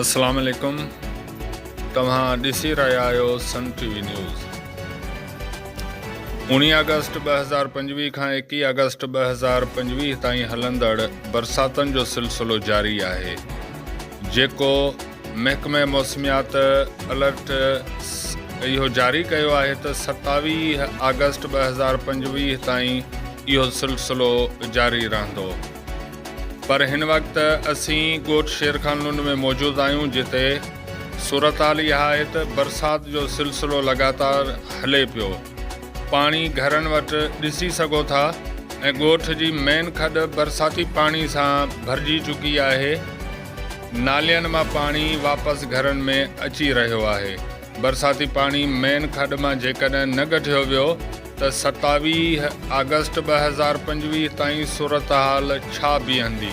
अस्सलाम वालेकुम। तव्हां ॾिसी रहिया आहियो सन टीवी न्यूज़। 19 अगस्त 2025 खां 21 अगस्त 2025 ताईं हलंदड़ बरसातुनि जो सिलसिलो जारी आहे, जेको महकमे मौसमियात अलर्ट इहो जारी कयो आहे त 27 अगस्त 2025 ताईं इहो सिलसिलो जारी रहंदो। पर हिन वक़्तु असीं ॻोठ शेरखान में मौजूदु आहियूं, जिते सूरत हाल इहा आहे त बरसाति जो सिलसिलो लगातार हले पियो। पाणी घरनि वटि ॾिसी सघो था ऐं ॻोठ जी मेन खॾ बरसाती पाणी सां भरिजी चुकी आहे। नालियुनि मां पाणी वापसि घरनि में अची रहियो आहे। बरसाती पाणी मेन खॾ मां जेकॾहिं न कढियो वियो त 27 अगस्त 2025 ताईं सूरत हाल छा बीहंदी।